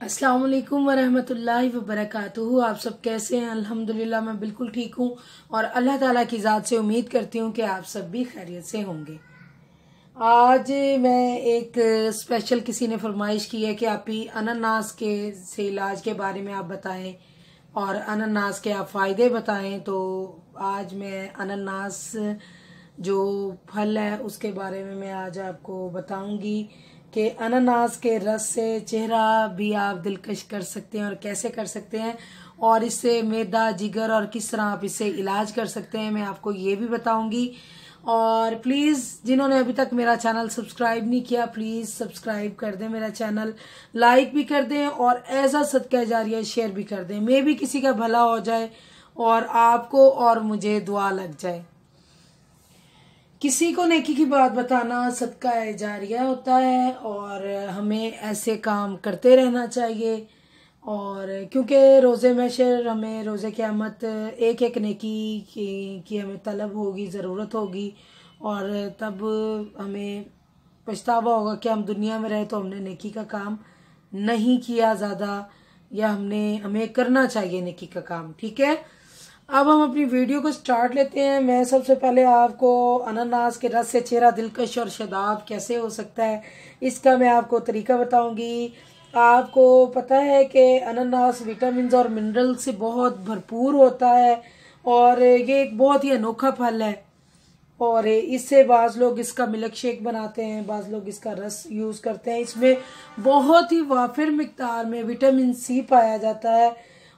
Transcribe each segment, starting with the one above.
अस्सलाम वालेकुम वरहमतुल्लाहि वबरकातुहू। आप सब कैसे हैं? अल्हम्दुलिल्लाह मैं बिल्कुल ठीक हूँ और अल्लाह ताला की ज़ात से उम्मीद करती हूँ कि आप सब भी खैरियत से होंगे। आज मैं एक स्पेशल किसी ने फरमाइश की है कि आप ही अनानास के से इलाज के बारे में आप बताएं और अनानास के आप फ़ायदे बताएं। तो आज मैं अनानास जो फल है उसके बारे में मैं आज आपको बताऊंगी कि अनानास के रस से चेहरा भी आप दिलकश कर सकते हैं और कैसे कर सकते हैं, और इससे मैदा जिगर और किस तरह आप इससे इलाज कर सकते हैं मैं आपको ये भी बताऊंगी। और प्लीज़ जिन्होंने अभी तक मेरा चैनल सब्सक्राइब नहीं किया प्लीज़ सब्सक्राइब कर दें मेरा चैनल, लाइक भी कर दें और एज अ सदका जारिया शेयर भी कर दें। मे भी किसी का भला हो जाए और आपको और मुझे दुआ लग जाए। किसी को नेकी की बात बताना सदका जारिया होता है और हमें ऐसे काम करते रहना चाहिए। और क्योंकि रोज़े महशर हमें रोज़े क़यामत एक एक नेकी की हमें तलब होगी, ज़रूरत होगी, और तब हमें पछतावा होगा कि हम दुनिया में रहे तो हमने नेकी का काम नहीं किया ज़्यादा, या हमें करना चाहिए नेकी का काम। ठीक है, अब हम अपनी वीडियो को स्टार्ट लेते हैं। मैं सबसे पहले आपको अनानास के रस से चेहरा दिलकश और शादाब कैसे हो सकता है इसका मैं आपको तरीका बताऊंगी। आपको पता है कि अनानास विटामिन और मिनरल से बहुत भरपूर होता है और ये एक बहुत ही अनोखा फल है, और इससे बाज़ लोग इसका मिल्क शेक बनाते हैं, बाज़ लोग इसका रस यूज़ करते हैं। इसमें बहुत ही वाफिर मिकदार में विटामिन सी पाया जाता है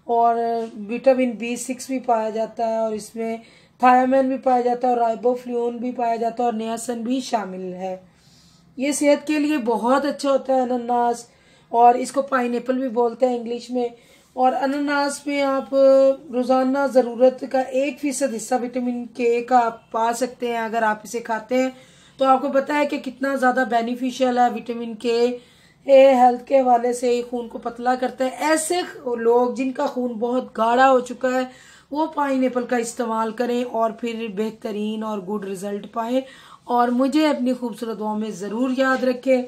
और विटामिन B6 भी पाया जाता है, और इसमें थायामिन भी पाया जाता है और राइबोफ्लून भी पाया जाता है और नियासिन भी शामिल है। ये सेहत के लिए बहुत अच्छा होता है अनानास, और इसको पाइनएप्पल भी बोलते हैं इंग्लिश में। और अनानास में आप रोज़ाना ज़रूरत का 1% हिस्सा विटामिन के का आप पा सकते हैं अगर आप इसे खाते हैं। तो आपको पता है कि कितना ज़्यादा बेनिफिशियल है विटामिन के। हेल्थ के हवाले से खून को पतला करता है। ऐसे लोग जिनका खून बहुत गाढ़ा हो चुका है वो पाइनएप्पल का इस्तेमाल करें और फिर बेहतरीन और गुड रिजल्ट पाएं, और मुझे अपनी खूबसूरत दुआओं में ज़रूर याद रखें।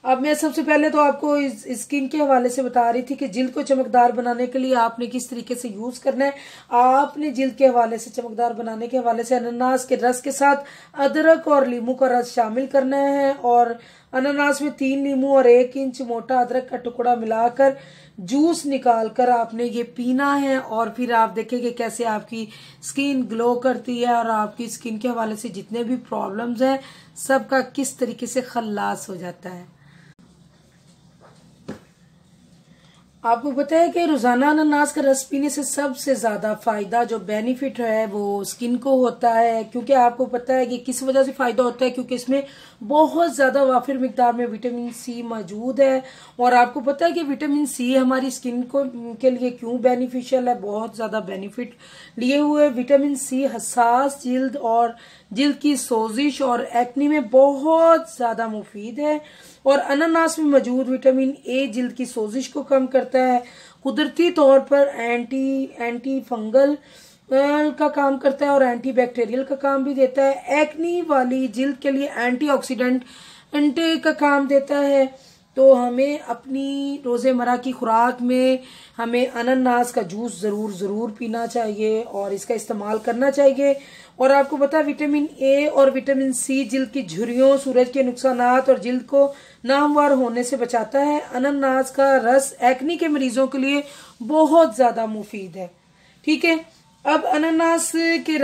अब मैं सबसे पहले तो आपको इस स्किन के हवाले से बता रही थी कि जिल्द को चमकदार बनाने के लिए आपने किस तरीके से यूज़ करना है। आपने जिल्द के हवाले से चमकदार बनाने के हवाले से अनानास के रस के साथ अदरक और नींबू का रस शामिल करना है, और अनानास में 3 नींबू और 1 इंच मोटा अदरक का टुकड़ा मिलाकर जूस निकाल कर आपने ये पीना है, और फिर आप देखेंगे कैसे आपकी स्किन ग्लो करती है और आपकी स्किन के हवाले से जितने भी प्रॉब्लम्स हैं सबका किस तरीके से खल्लास हो जाता है। आपको पता है कि रोजाना अनानास का रस पीने से सबसे ज्यादा फायदा जो बेनिफिट है वो स्किन को होता है। क्योंकि आपको पता है कि किस वजह से फायदा होता है, क्योंकि इसमें बहुत ज्यादा वाफिर मिकदार में विटामिन सी मौजूद है। और आपको पता है कि विटामिन सी हमारी स्किन को के लिए क्यों बेनिफिशियल है, बहुत ज्यादा बेनिफिट लिए हुए। विटामिन सी हसास जिल्द और जिल्द की सोजिश और एक्नी में बहुत ज्यादा मुफीद है, और अनानास में मौजूद विटामिन ए जिल्द की सोजिश को कम करता है। कुदरती तौर पर एंटी फंगल का काम करता है और एंटी बैक्टीरियल का काम भी देता है। एक्नी वाली जिल्द के लिए एंटीऑक्सीडेंट का काम देता है। तो हमें अपनी रोज़मर्रा की खुराक में हमें अनानास का जूस ज़रूर पीना चाहिए और इसका इस्तेमाल करना चाहिए। और आपको पता है विटामिन ए और विटामिन सी जिल्द की झुर्रियों, सूरज के नुकसानात और जिल्द को नामवार होने से बचाता है। अनानास का रस एक्नी के मरीजों के लिए बहुत ज़्यादा मुफीद है। ठीक है, अब अनानास के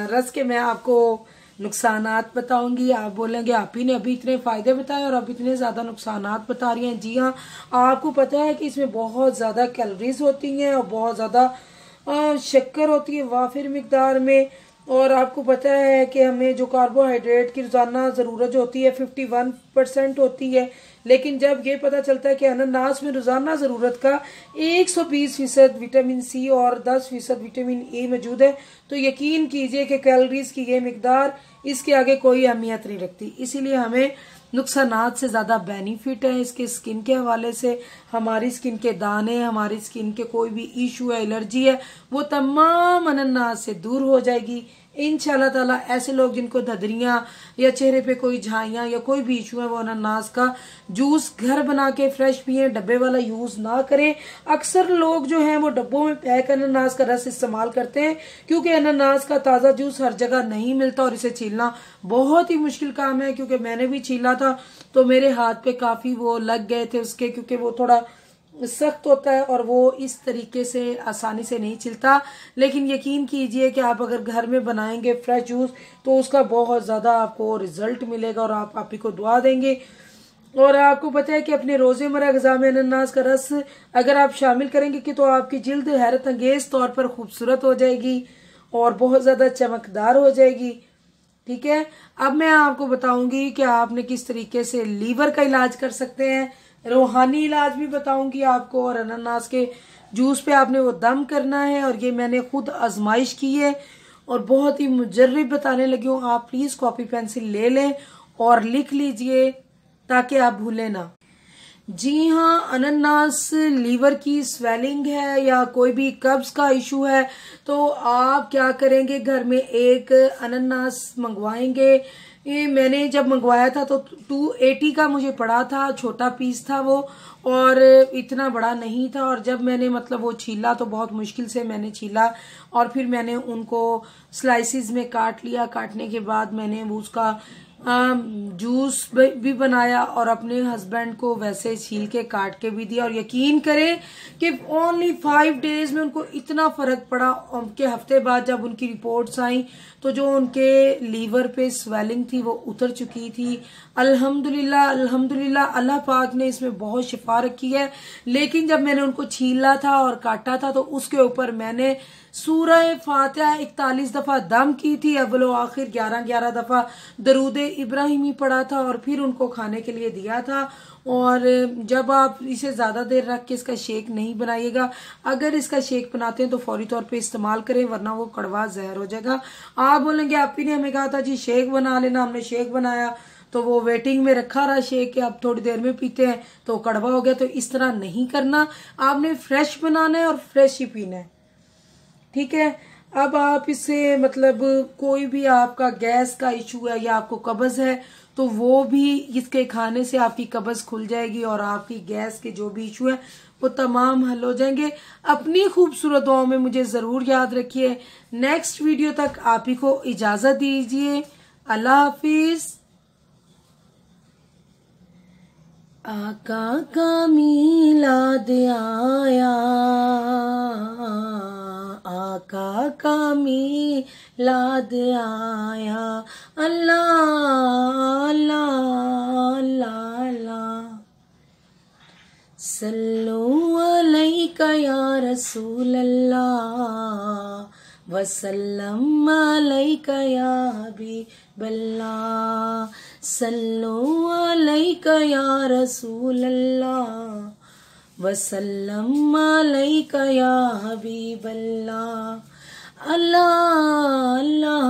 रस के मैं आपको नुकसानात बताऊंगी। आप बोलेंगे आप ही ने अभी इतने फायदे बताए और अब इतने ज्यादा नुकसानात बता रही हैं। जी हाँ, आपको पता है कि इसमें बहुत ज्यादा कैलोरीज होती हैं और बहुत ज्यादा शक्कर होती है वाफिर मिकदार में। और आपको पता है कि हमें जो कार्बोहाइड्रेट की रोजाना जरूरत जो होती है 51% होती है, लेकिन जब ये पता चलता है कि अनानास में रोजाना जरूरत का 120% विटामिन सी और 10% विटामिन ए मौजूद है, तो यकीन कीजिए कि कैलोरीज की ये मिकदार इसके आगे कोई अहमियत नहीं रखती। इसीलिए हमें नुकसानात से ज़्यादा बेनिफिट है इसके स्किन के हवाले से। हमारी स्किन के दाने, हमारी स्किन के कोई भी इशू है, एलर्जी है, वो तमाम अनानास से दूर हो जाएगी। इंशाल्लाह ताला ऐसे लोग जिनको धदरियां या चेहरे पे कोई झाइयां या कोई भी इशू है वो अनानास का जूस घर बना के फ्रेश पिए, डब्बे वाला यूज ना करें। अक्सर लोग जो हैं वो डब्बों में पैक अनानास का रस इस्तेमाल करते हैं क्योंकि अनानास का ताज़ा जूस हर जगह नहीं मिलता और इसे छीलना बहुत ही मुश्किल काम है। क्योंकि मैंने भी छीला था तो मेरे हाथ पे काफ़ी वो लग गए थे उसके, क्योंकि वो थोड़ा सख्त होता है और वो इस तरीके से आसानी से नहीं छिलता। लेकिन यकीन कीजिए कि आप अगर घर में बनाएंगे फ्रेश जूस तो उसका बहुत ज़्यादा आपको रिजल्ट मिलेगा और आप ही को दुआ देंगे। और आपको पता है कि अपने रोज़मर्रा ग़िज़ा में अनानास का रस अगर आप शामिल करेंगे कि तो आपकी जिल्द हैरत अंगेज तौर पर खूबसूरत हो जाएगी और बहुत ज़्यादा चमकदार हो जाएगी। ठीक है, अब मैं आपको बताऊंगी कि आपने किस तरीके से लीवर का इलाज कर सकते हैं, रूहानी इलाज भी बताऊंगी आपको, और अनानास के जूस पे आपने वो दम करना है। और ये मैंने खुद आजमाइश की है और बहुत ही मुजर्रिब बताने लगी हूँ। आप प्लीज़ कॉपी पेंसिल ले लें और लिख लीजिए ताकि आप भूलें ना। जी हाँ, अनानास लीवर की स्वेलिंग है या कोई भी कब्ज का इशू है तो आप क्या करेंगे, घर में एक अनानास मंगवाएंगे। ये मैंने जब मंगवाया था तो 280 का मुझे पड़ा था, छोटा पीस था वो और इतना बड़ा नहीं था। और जब मैंने मतलब वो छीला तो बहुत मुश्किल से मैंने छीला और फिर मैंने उनको स्लाइसिस में काट लिया। काटने के बाद मैंने उसका जूस भी बनाया और अपने हस्बैंड को वैसे छील के काट के भी दिया। और यकीन करें कि ओनली 5 डेज में उनको इतना फर्क पड़ा। उनके हफ्ते बाद जब उनकी रिपोर्ट्स आई तो जो उनके लीवर पे स्वेलिंग थी वो उतर चुकी थी। अल्हम्दुलिल्लाह अल्हम्दुलिल्लाह, अल्लाह पाक ने इसमें बहुत शिफा रखी है। लेकिन जब मैंने उनको छीला था और काटा था तो उसके ऊपर मैंने सूरह फातिहा 41 दफा दम की थी, अव्वल व आखिर 11 दफा दरूद इब्राहिमी पढ़ा था और फिर उनको खाने के लिए दिया था। और जब आप इसे ज्यादा देर रख के इसका शेक नहीं बनाइएगा, अगर इसका शेक बनाते हैं तो फौरी तौर पे इस्तेमाल करें वरना वो कड़वा जहर हो जाएगा। आप बोलेंगे आप ही ने हमें कहा था जी शेक बना लेना, हमने शेक बनाया तो वो वेटिंग में रखा रहा शेक के, अब थोड़ी देर में पीते हैं तो कड़वा हो गया। तो इस तरह नहीं करना, आपने फ्रेश बनाना है और फ्रेश ही पीना है। ठीक है, अब आप इसे मतलब कोई भी आपका गैस का इशू है या आपको कब्ज है तो वो भी इसके खाने से आपकी कब्ज खुल जाएगी और आपकी गैस के जो भी इशू है वो तमाम हल हो जाएंगे। अपनी खूबसूरत दुआओं में मुझे जरूर याद रखिए। नेक्स्ट वीडियो तक आप ही को इजाजत दीजिए। अल्लाह हाफिज। आका का मीलाद आया, आका का मीलाद आया, अल्लाह अल्लाह अल्लाह अल्लाह। सल्लु अलैका या रसूल अल्लाह वसल्लम अलैका या हबीबल्लाह। सल्लु अलैका या रसूल अल्लाह वसल्लम अलैका या हबीबल्लाह। अल्लाह अल्लाह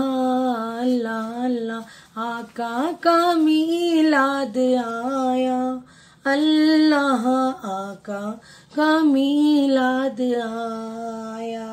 अल्लाह अल्लाह, आका का मीलाद आया, अल्लाह आका का मीलाद आया।